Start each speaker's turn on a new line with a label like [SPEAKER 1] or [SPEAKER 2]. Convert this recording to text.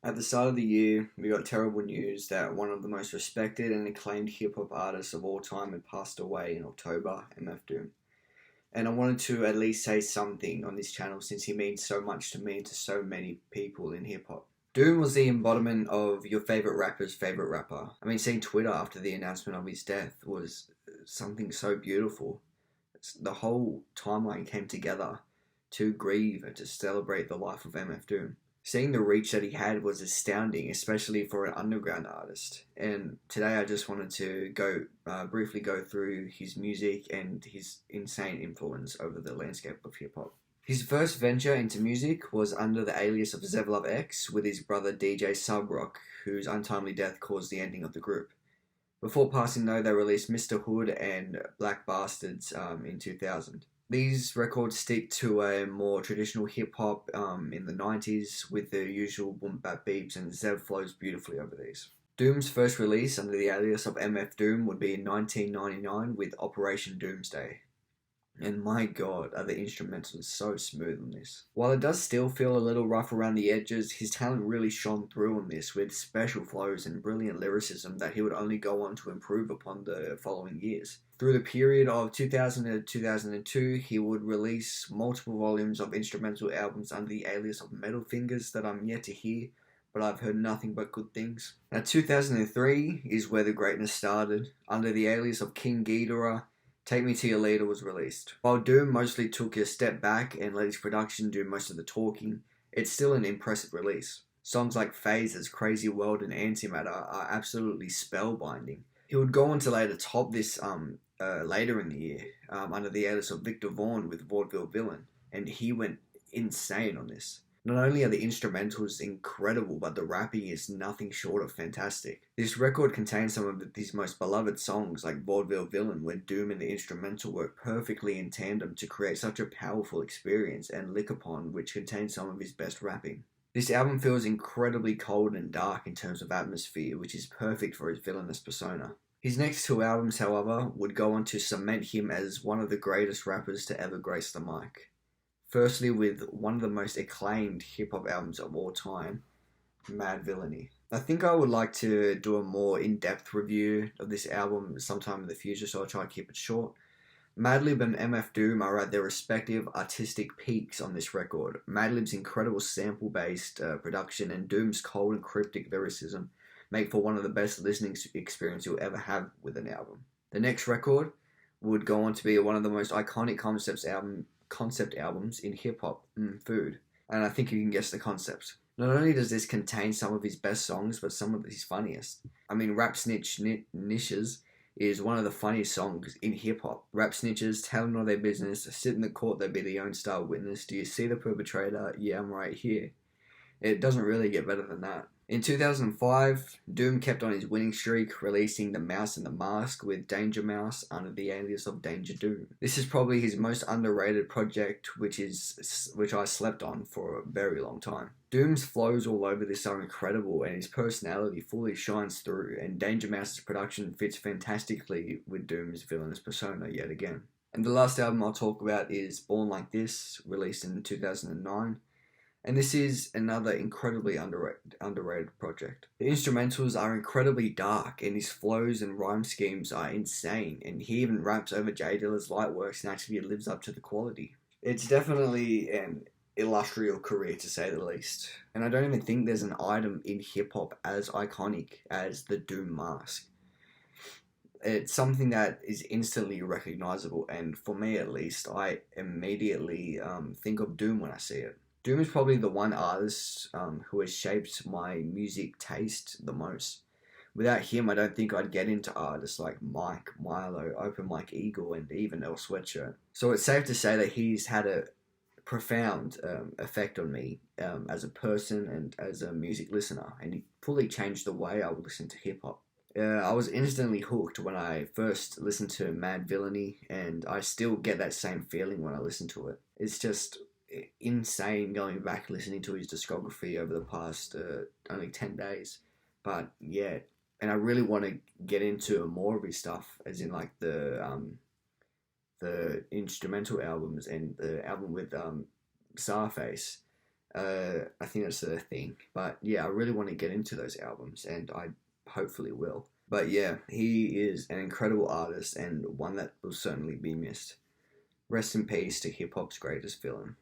[SPEAKER 1] At the start of the year, we got terrible news that one of the most respected and acclaimed hip hop artists of all time had passed away in October, MF Doom. And I wanted to at least say something on this channel since he means so much to me and to so many people in hip hop. Doom was the embodiment of your favorite rapper's favorite rapper. I mean, seeing Twitter after the announcement of his death was something so beautiful. The whole timeline came together to grieve and to celebrate the life of MF Doom. Seeing the reach that he had was astounding, especially for an underground artist. And today I just wanted to briefly go through his music and his insane influence over the landscape of hip hop. His first venture into music was under the alias of Zevlov X with his brother DJ Subrock, whose untimely death caused the ending of the group. Before passing though, they released Mr. Hood and Black Bastards in 2000. These records stick to a more traditional hip hop in the 90s with the usual boom bap beeps, and Zev flows beautifully over these. Doom's first release under the alias of MF Doom would be in 1999 with Operation Doomsday. And my god, are the instrumentals so smooth on this. While it does still feel a little rough around the edges, his talent really shone through on this with special flows and brilliant lyricism that he would only go on to improve upon the following years. Through the period of 2000 to 2002, he would release multiple volumes of instrumental albums under the alias of Metal Fingers that I'm yet to hear, but I've heard nothing but good things. Now 2003 is where the greatness started. Under the alias of King Ghidorah, Take Me to Your Leader was released. While Doom mostly took a step back and let his production do most of the talking, it's still an impressive release. Songs like Phases, Crazy World, and Antimatter are absolutely spellbinding. He would go on to later top this later in the year under the alias of Victor Vaughn with Vaudeville Villain, and he went insane on this. Not only are the instrumentals incredible, but the rapping is nothing short of fantastic. This record contains some of his most beloved songs like Vaudeville Villain, where Doom and the instrumental work perfectly in tandem to create such a powerful experience, and Lick Upon, which contains some of his best rapping. This album feels incredibly cold and dark in terms of atmosphere, which is perfect for his villainous persona. His next two albums, however, would go on to cement him as one of the greatest rappers to ever grace the mic. Firstly, with one of the most acclaimed hip-hop albums of all time, Mad Villainy. I think I would like to do a more in-depth review of this album sometime in the future, so I'll try to keep it short. Madlib and MF Doom are at their respective artistic peaks on this record. Madlib's incredible sample-based production and Doom's cold and cryptic lyricism make for one of the best listening experiences you'll ever have with an album. The next record would go on to be one of the most iconic concept albums in hip-hop, Food. And I think you can guess the concept. Not only does this contain some of his best songs, but some of his funniest. I mean, Rap Snitch Nishes is one of the funniest songs in hip-hop. Rap snitches, tell them all their business, sit in the court, they be the own star witness. Do you see the perpetrator? Yeah, I'm right here. It doesn't really get better than that. In 2005, Doom kept on his winning streak, releasing The Mouse and the Mask with Danger Mouse under the alias of Danger Doom. This is probably his most underrated project, which I slept on for a very long time. Doom's flows all over this are incredible, and his personality fully shines through, and Danger Mouse's production fits fantastically with Doom's villainous persona yet again. And the last album I'll talk about is Born Like This, released in 2009. And this is another incredibly underrated project. The instrumentals are incredibly dark, and his flows and rhyme schemes are insane, and he even raps over J Dilla's Lightworks and actually lives up to the quality. It's definitely an illustrious career, to say the least. And I don't even think there's an item in hip-hop as iconic as the Doom mask. It's something that is instantly recognizable, and for me at least, I immediately think of Doom when I see it. Doom is probably the one artist who has shaped my music taste the most. Without him, I don't think I'd get into artists like Mike, Milo, Open Mike Eagle, and even El Sweatshirt. So it's safe to say that he's had a profound effect on me as a person and as a music listener, and he fully changed the way I would listen to hip-hop. I was instantly hooked when I first listened to Mad Villainy, and I still get that same feeling when I listen to it. It's just insane going back listening to his discography over the past only 10 days. But yeah, and I really want to get into more of his stuff, as in like the instrumental albums and the album with Starface. I think that's the thing. But yeah, I really want to get into those albums, and I hopefully will. But yeah, he is an incredible artist and one that will certainly be missed. Rest in peace to hip hop's greatest villain.